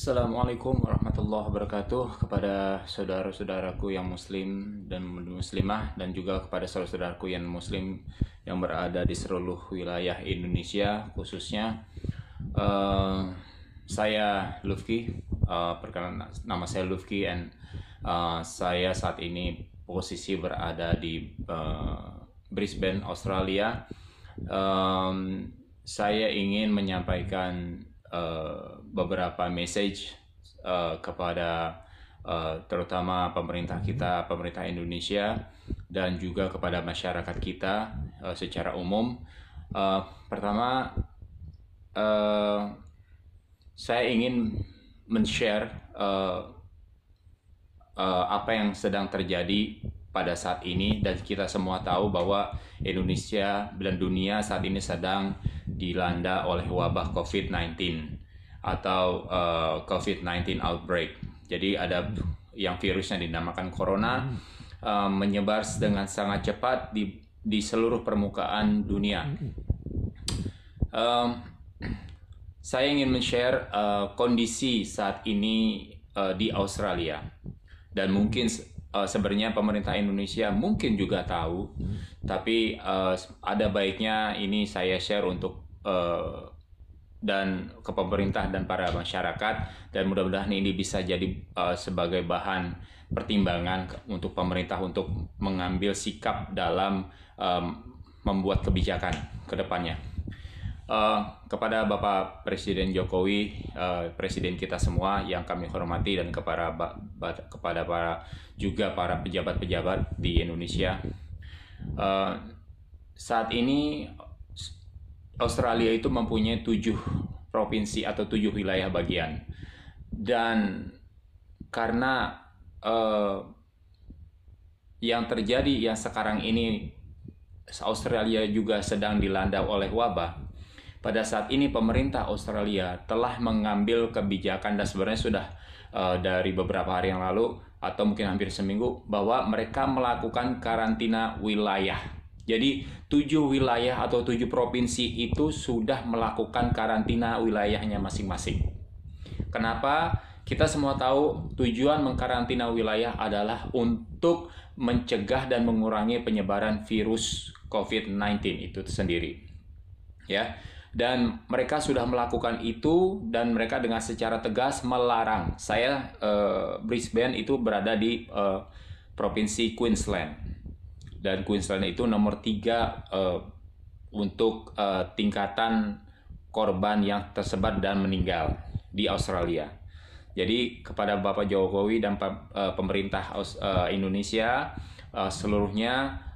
Assalamualaikum warahmatullahi wabarakatuh kepada saudara-saudaraku yang muslim dan muslimah dan juga kepada saudara-saudaraku yang muslim yang berada di seluruh wilayah Indonesia khususnya. Saya Lufki, perkenalan nama saya Lufki, dan saya saat ini posisi berada di Brisbane, Australia. Saya ingin menyampaikan beberapa message kepada terutama pemerintah kita, pemerintah Indonesia, dan juga kepada masyarakat kita secara umum. Pertama, saya ingin men-share apa yang sedang terjadi pada saat ini, dan kita semua tahu bahwa Indonesia dan dunia saat ini sedang dilanda oleh wabah COVID-19 atau COVID-19 outbreak. Jadi ada yang virusnya dinamakan corona, menyebar dengan sangat cepat di seluruh permukaan dunia. Saya ingin men-share kondisi saat ini di Australia, dan mungkin sebenarnya pemerintah Indonesia mungkin juga tahu, tapi ada baiknya ini saya share untuk dan ke pemerintah dan para masyarakat, dan mudah-mudahan ini bisa jadi sebagai bahan pertimbangan untuk pemerintah untuk mengambil sikap dalam membuat kebijakan ke depannya. Kepada Bapak Presiden Jokowi, Presiden kita semua yang kami hormati, dan kepada para pejabat-pejabat di Indonesia, saat ini Australia itu mempunyai 7 provinsi atau 7 wilayah bagian, dan karena yang terjadi yang sekarang ini, Australia juga sedang dilanda oleh wabah. Pada saat ini pemerintah Australia telah mengambil kebijakan, dan sebenarnya sudah dari beberapa hari yang lalu atau mungkin hampir seminggu, bahwa mereka melakukan karantina wilayah. Jadi 7 wilayah atau 7 provinsi itu sudah melakukan karantina wilayahnya masing-masing. Kenapa? Kita semua tahu tujuan mengkarantina wilayah adalah untuk mencegah dan mengurangi penyebaran virus COVID-19 itu sendiri. Ya. Dan mereka sudah melakukan itu, dan mereka dengan secara tegas melarang. Saya Brisbane itu berada di provinsi Queensland, dan Queensland itu nomor 3 untuk tingkatan korban yang tersebar dan meninggal di Australia. Jadi kepada Bapak Jokowi dan pemerintah Indonesia seluruhnya,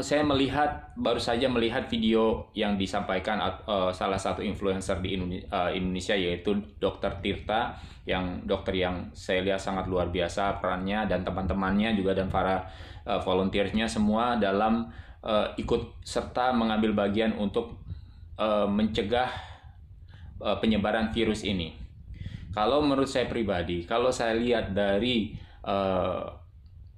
saya baru saja melihat video yang disampaikan salah satu influencer di Indonesia, yaitu Dr. Tirta, dokter yang saya lihat sangat luar biasa perannya, dan teman-temannya juga, dan para volunteersnya semua dalam ikut serta mengambil bagian untuk mencegah penyebaran virus ini. Kalau menurut saya pribadi, kalau saya lihat dari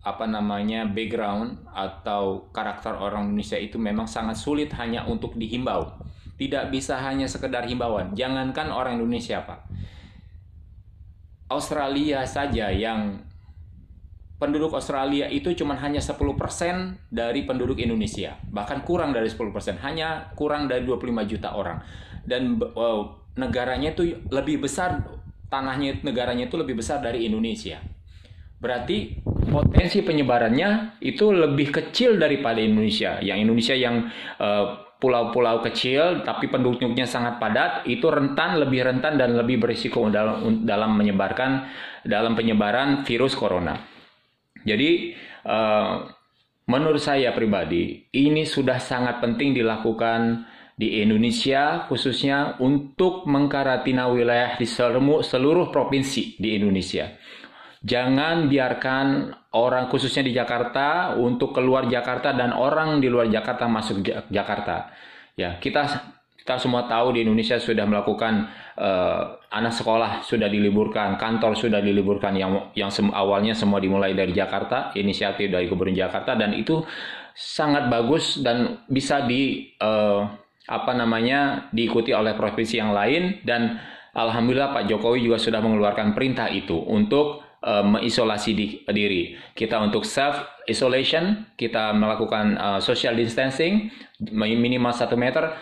background atau karakter orang Indonesia, itu memang sangat sulit hanya untuk dihimbau. Tidak bisa hanya sekedar himbauan. Jangankan orang Indonesia, Pak. Australia saja, yang penduduk Australia itu cuma hanya 10% dari penduduk Indonesia. Bahkan kurang dari 10%, hanya kurang dari 25 juta orang. Dan negaranya itu lebih besar, negaranya itu lebih besar dari Indonesia. Berarti potensi penyebarannya itu lebih kecil daripada Indonesia. Yang Indonesia yang pulau-pulau kecil tapi penduduknya sangat padat, itu lebih rentan dan lebih berisiko dalam penyebaran virus corona. Jadi menurut saya pribadi, ini sudah sangat penting dilakukan di Indonesia, khususnya untuk mengkarantina wilayah di seluruh provinsi di Indonesia. Jangan biarkan orang, khususnya di Jakarta, untuk keluar Jakarta, dan orang di luar Jakarta masuk Jakarta. Ya, kita semua tahu di Indonesia sudah melakukan anak sekolah sudah diliburkan, kantor sudah diliburkan, yang awalnya semua dimulai dari Jakarta, inisiatif dari Gubernur Jakarta, dan itu sangat bagus dan bisa diikuti oleh provinsi yang lain, dan Alhamdulillah Pak Jokowi juga sudah mengeluarkan perintah itu untuk mengisolasi diri. Kita untuk self isolation, kita melakukan social distancing minimal 1 meter,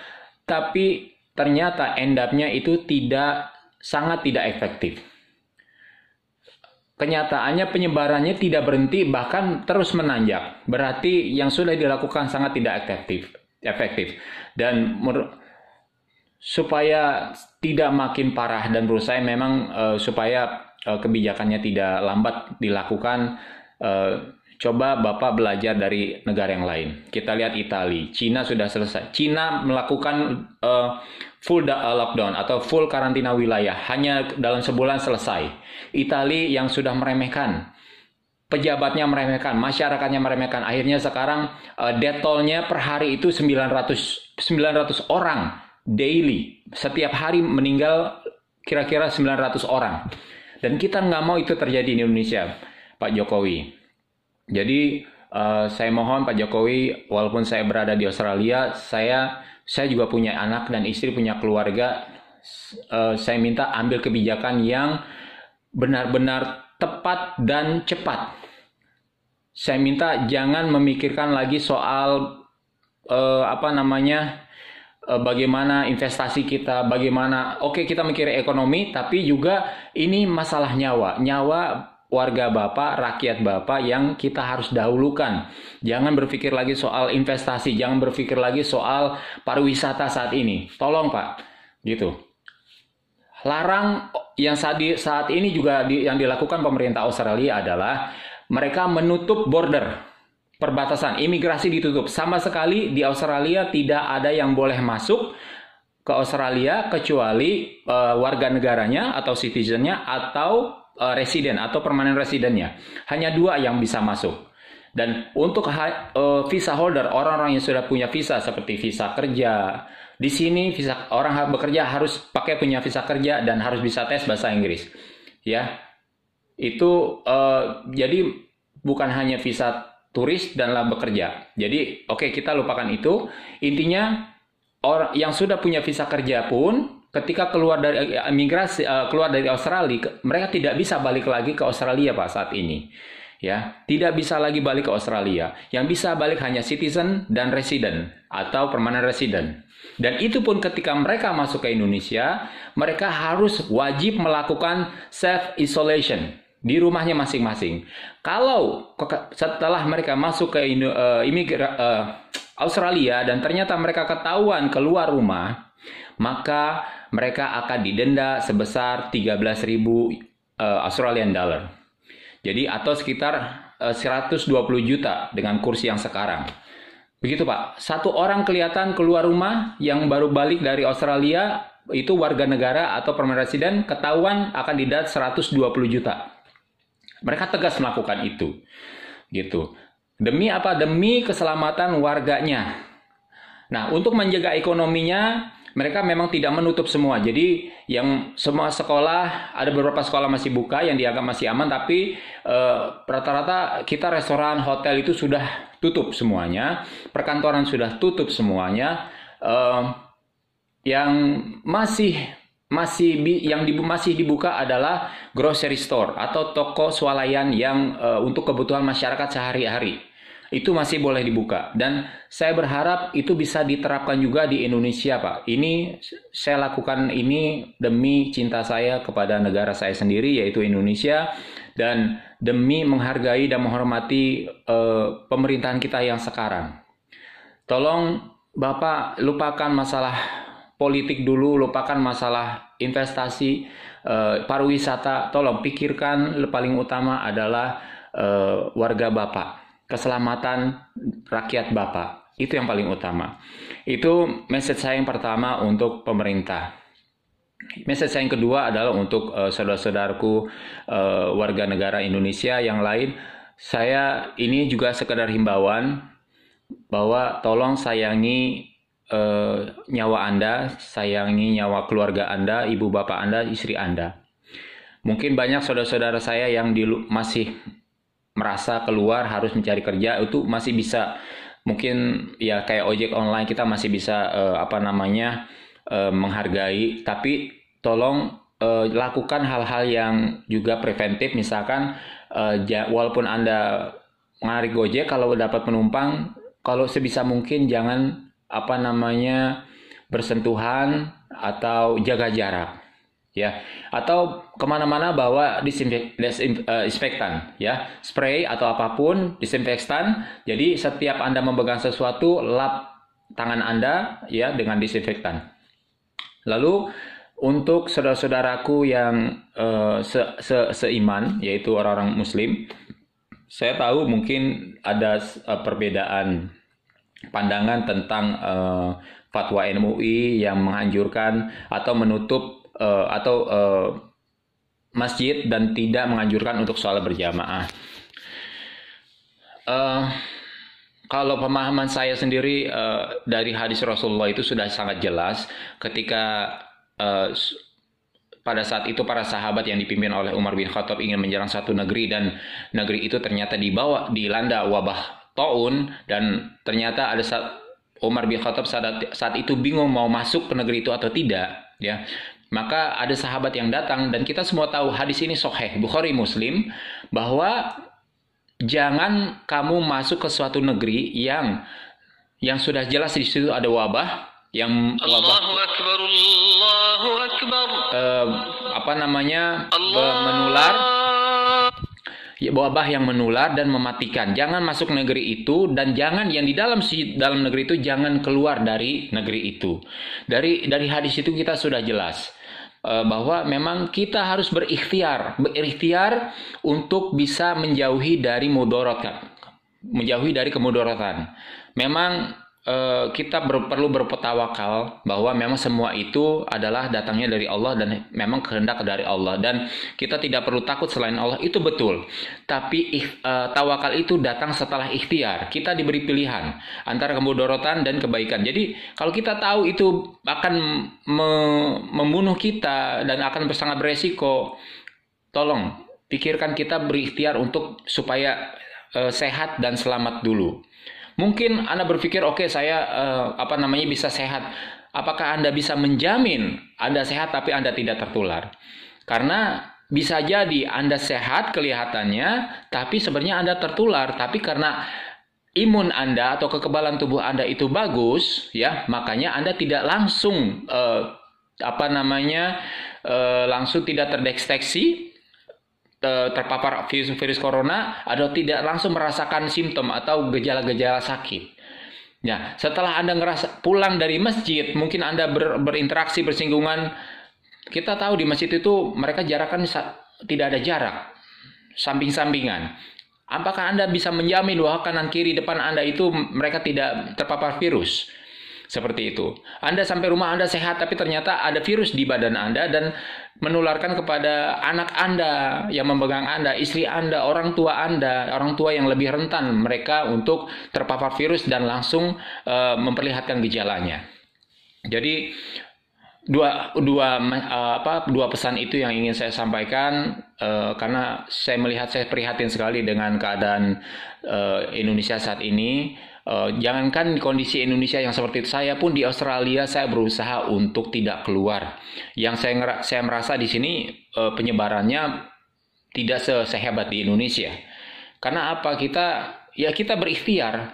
tapi ternyata end up-nya itu sangat tidak efektif. Kenyataannya penyebarannya tidak berhenti, bahkan terus menanjak. Berarti yang sudah dilakukan sangat tidak efektif. Dan supaya tidak makin parah dan menurut saya memang supaya kebijakannya tidak lambat dilakukan, coba Bapak belajar dari negara yang lain. Kita lihat Italia, Cina sudah selesai. Cina melakukan full lockdown atau full karantina wilayah hanya dalam sebulan selesai. Italia yang sudah meremehkan, pejabatnya meremehkan, masyarakatnya meremehkan, akhirnya sekarang death toll-nya per hari itu 900 orang daily. Setiap hari meninggal kira-kira 900 orang. Dan kita nggak mau itu terjadi di Indonesia, Pak Jokowi. Jadi saya mohon Pak Jokowi, walaupun saya berada di Australia, saya juga punya anak dan istri, punya keluarga. Saya minta ambil kebijakan yang benar-benar tepat dan cepat. Saya minta jangan memikirkan lagi soal bagaimana investasi kita, bagaimana, oke, kita mikir ekonomi, tapi juga ini masalah nyawa warga Bapak, rakyat Bapak yang kita harus dahulukan. Jangan berpikir lagi soal investasi, jangan berpikir lagi soal pariwisata saat ini. Tolong Pak, gitu. Larang yang saat ini juga yang dilakukan pemerintah Australia adalah mereka menutup border. Perbatasan, imigrasi ditutup. Sama sekali di Australia tidak ada yang boleh masuk ke Australia kecuali warga negaranya atau citizennya atau residen atau permanent residennya. Hanya 2 yang bisa masuk. Dan untuk visa holder, orang-orang yang sudah punya visa seperti visa kerja, di sini visa orang bekerja harus pakai punya visa kerja dan harus bisa tes bahasa Inggris. Ya, itu jadi bukan hanya visa turis dan bekerja. Jadi oke, kita lupakan itu. Intinya orang yang sudah punya visa kerja pun ketika keluar dari imigrasi, keluar dari Australia, mereka tidak bisa balik lagi ke Australia Pak saat ini. Ya, tidak bisa lagi balik ke Australia. Yang bisa balik hanya citizen dan resident atau permanent resident. Dan itu pun ketika mereka masuk ke Indonesia, mereka harus wajib melakukan self isolation di rumahnya masing-masing. Kalau setelah mereka masuk ke Australia dan ternyata mereka ketahuan keluar rumah, maka mereka akan didenda sebesar 13.000 Australian dollar. Jadi atau sekitar 120 juta dengan kursi yang sekarang. Begitu Pak, satu orang kelihatan keluar rumah yang baru balik dari Australia, itu warga negara atau permanent resident, ketahuan akan didenda 120 juta. Mereka tegas melakukan itu, gitu. Demi apa? Demi keselamatan warganya. Nah, untuk menjaga ekonominya, mereka memang tidak menutup semua. Jadi, yang semua sekolah, ada beberapa sekolah masih buka yang dianggap masih aman, tapi rata-rata kita restoran, hotel itu sudah tutup semuanya, perkantoran sudah tutup semuanya. Yang masih dibuka adalah grocery store atau toko swalayan yang untuk kebutuhan masyarakat sehari-hari. Itu masih boleh dibuka. Dan saya berharap itu bisa diterapkan juga di Indonesia, Pak. Ini saya lakukan ini demi cinta saya kepada negara saya sendiri, yaitu Indonesia, dan demi menghargai dan menghormati pemerintahan kita yang sekarang. Tolong Bapak lupakan masalah politik dulu, lupakan masalah investasi, pariwisata. Tolong pikirkan paling utama adalah warga Bapak, keselamatan rakyat Bapak. Itu yang paling utama. Itu message saya yang pertama untuk pemerintah. Message saya yang kedua adalah untuk saudara-saudaraku warga negara Indonesia yang lain. Saya ini juga sekedar himbauan bahwa tolong sayangi nyawa Anda, sayangi nyawa keluarga Anda, ibu bapak Anda, istri Anda. Mungkin banyak saudara-saudara saya yang masih merasa keluar harus mencari kerja, itu masih bisa, mungkin ya kayak ojek online kita masih bisa menghargai, tapi tolong lakukan hal-hal yang juga preventif, misalkan walaupun Anda menarik Gojek, kalau dapat penumpang, kalau sebisa mungkin jangan bersentuhan atau jaga jarak, ya. Atau kemana-mana bawa disinfektan, ya, spray atau apapun disinfektan. Jadi setiap Anda memegang sesuatu, lap tangan Anda, ya, dengan disinfektan. Lalu untuk saudara-saudaraku yang seiman, yaitu orang-orang Muslim, saya tahu mungkin ada perbedaan pandangan tentang fatwa MUI yang menganjurkan atau menutup masjid dan tidak menganjurkan untuk sholat berjamaah. Kalau pemahaman saya sendiri dari hadis Rasulullah itu sudah sangat jelas ketika pada saat itu para sahabat yang dipimpin oleh Umar bin Khattab ingin menyerang satu negeri, dan negeri itu ternyata dilanda wabah taun, dan ternyata ada Umar bin Khattab saat itu bingung mau masuk ke negeri itu atau tidak, ya. Maka ada sahabat yang datang, dan kita semua tahu hadis ini sahih Bukhari Muslim, bahwa jangan kamu masuk ke suatu negeri yang sudah jelas di situ ada wabah, yang wabah menular, wabah yang menular dan mematikan. Jangan masuk negeri itu, dan jangan yang di dalam negeri itu jangan keluar dari negeri itu. Dari hadis itu kita sudah jelas bahwa memang kita harus berikhtiar untuk bisa menjauhi dari kemudaratan. Memang kita perlu bertawakal bahwa memang semua itu adalah datangnya dari Allah dan memang kehendak dari Allah, dan kita tidak perlu takut selain Allah, itu betul. Tapi tawakal itu datang setelah ikhtiar. Kita diberi pilihan antara kemudaratan dan kebaikan. Jadi kalau kita tahu itu akan membunuh kita dan akan sangat beresiko, tolong pikirkan, kita berikhtiar untuk supaya sehat dan selamat dulu. Mungkin Anda berpikir, oke, saya bisa sehat. Apakah Anda bisa menjamin Anda sehat tapi Anda tidak tertular? Karena bisa jadi Anda sehat kelihatannya, tapi sebenarnya Anda tertular. Tapi karena imun Anda atau kekebalan tubuh Anda itu bagus, ya, makanya Anda tidak langsung langsung tidak terdeteksi terpapar virus corona, atau tidak langsung merasakan simptom atau gejala-gejala sakit. Ya, setelah Anda pulang dari masjid, mungkin Anda berinteraksi, bersinggungan. Kita tahu di masjid itu mereka jarakkan tidak ada jarak, samping-sampingan. Apakah Anda bisa menjamin bahwa kanan kiri depan Anda itu mereka tidak terpapar virus? Seperti itu. Anda sampai rumah Anda sehat, tapi ternyata ada virus di badan Anda dan menularkan kepada anak Anda yang memegang Anda, istri Anda, orang tua yang lebih rentan mereka untuk terpapar virus dan langsung memperlihatkan gejalanya. Jadi dua pesan itu yang ingin saya sampaikan, karena saya prihatin sekali dengan keadaan Indonesia saat ini. Jangankan kondisi Indonesia yang seperti itu, saya pun di Australia saya berusaha untuk tidak keluar. Yang saya merasa di sini penyebarannya tidak sehebat di Indonesia. Karena apa? Kita berikhtiar,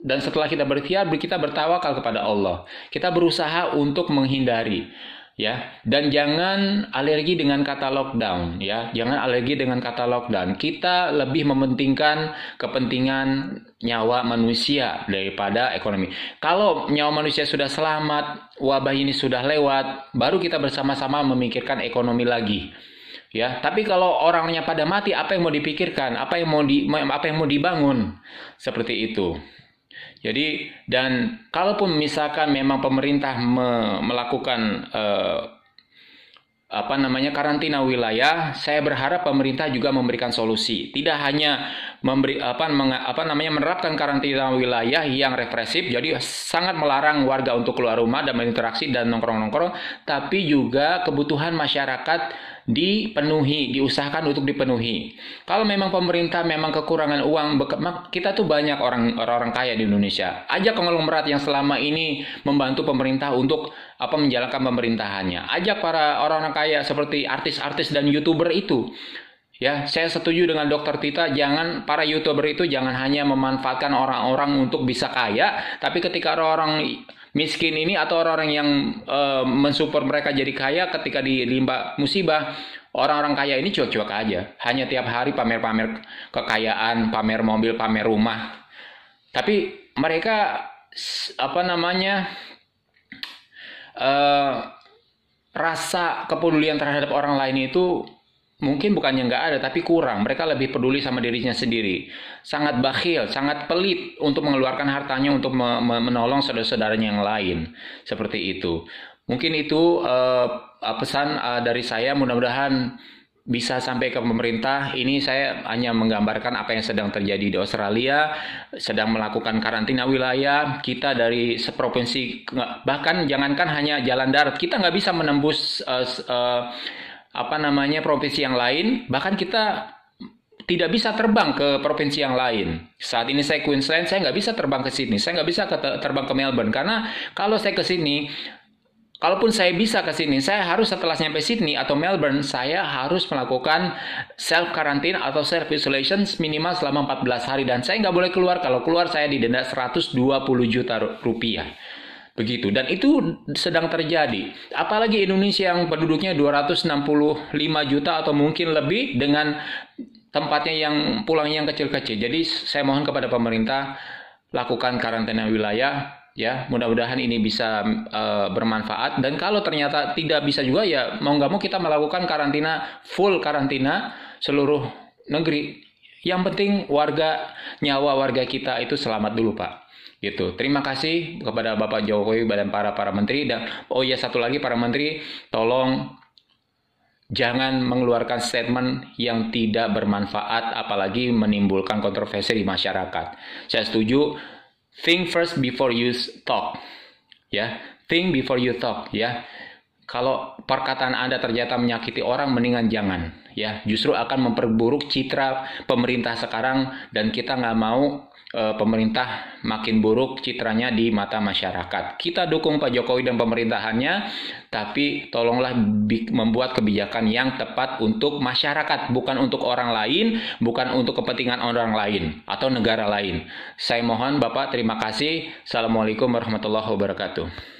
dan setelah kita berikhtiar, kita bertawakal kepada Allah. Kita berusaha untuk menghindari, ya, dan jangan alergi dengan kata lockdown, ya, jangan alergi dengan kata lockdown. Kita lebih mementingkan kepentingan nyawa manusia daripada ekonomi. Kalau nyawa manusia sudah selamat, wabah ini sudah lewat, baru kita bersama-sama memikirkan ekonomi lagi, ya. Tapi kalau orangnya pada mati, apa yang mau dipikirkan, apa yang mau dibangun, seperti itu. Jadi, dan kalaupun misalkan memang pemerintah melakukan karantina wilayah, saya berharap pemerintah juga memberikan solusi. Tidak hanya menerapkan karantina wilayah yang represif, jadi sangat melarang warga untuk keluar rumah dan berinteraksi dan nongkrong-nongkrong, tapi juga kebutuhan masyarakat diusahakan untuk dipenuhi. Kalau memang pemerintah memang kekurangan uang, kita tuh banyak orang kaya di Indonesia. Ajak konglomerat yang selama ini membantu pemerintah untuk menjalankan pemerintahannya. Ajak para orang-orang kaya seperti artis-artis dan YouTuber itu. Ya, saya setuju dengan Dokter Tita, para YouTuber itu jangan hanya memanfaatkan orang-orang untuk bisa kaya, tapi ketika orang-orang miskin ini atau orang-orang yang mensupport mereka jadi kaya ketika dilimpa musibah, orang-orang kaya ini cuek-cuek aja. Hanya tiap hari pamer-pamer kekayaan, pamer mobil, pamer rumah. Tapi mereka rasa kepedulian terhadap orang lain itu mungkin bukannya nggak ada, tapi kurang. Mereka lebih peduli sama dirinya sendiri. Sangat bakhil, sangat pelit untuk mengeluarkan hartanya untuk menolong saudara-saudaranya yang lain. Seperti itu. Mungkin itu pesan dari saya. Mudah-mudahan bisa sampai ke pemerintah. Ini saya hanya menggambarkan apa yang sedang terjadi di Australia. Sedang melakukan karantina wilayah. Kita dari seprovinsi, bahkan jangankan hanya jalan darat, kita nggak bisa menembus provinsi yang lain, bahkan kita tidak bisa terbang ke provinsi yang lain. Saat ini saya Queensland, saya nggak bisa terbang ke Sydney, saya nggak bisa terbang ke Melbourne, karena kalau saya ke sini, kalaupun saya bisa ke sini, saya harus setelah sampai Sydney atau Melbourne, saya harus melakukan self quarantine atau self isolation minimal selama 14 hari, dan saya nggak boleh keluar. Kalau keluar saya didenda 120 juta rupiah. Begitu, dan itu sedang terjadi. Apalagi Indonesia yang penduduknya 265 juta atau mungkin lebih, dengan tempatnya yang pulangnya yang kecil-kecil. Jadi saya mohon kepada pemerintah, lakukan karantina wilayah, ya. Mudah-mudahan ini bisa bermanfaat. Dan kalau ternyata tidak bisa juga, ya mau nggak mau kita melakukan full karantina seluruh negeri. Yang penting nyawa warga kita itu selamat dulu, Pak. Gitu. Terima kasih kepada Bapak Jokowi dan para menteri. Dan satu lagi, para menteri, tolong jangan mengeluarkan statement yang tidak bermanfaat, apalagi menimbulkan kontroversi di masyarakat. Saya setuju, think first before you talk. Ya, think before you talk, ya. Kalau perkataan Anda ternyata menyakiti orang, mendingan jangan, ya. Justru akan memperburuk citra pemerintah sekarang, dan kita nggak mau pemerintah makin buruk citranya di mata masyarakat. Kita dukung Pak Jokowi dan pemerintahannya, tapi tolonglah membuat kebijakan yang tepat untuk masyarakat, bukan untuk orang lain, bukan untuk kepentingan orang lain atau negara lain. Saya mohon Bapak, terima kasih. Assalamualaikum warahmatullahi wabarakatuh.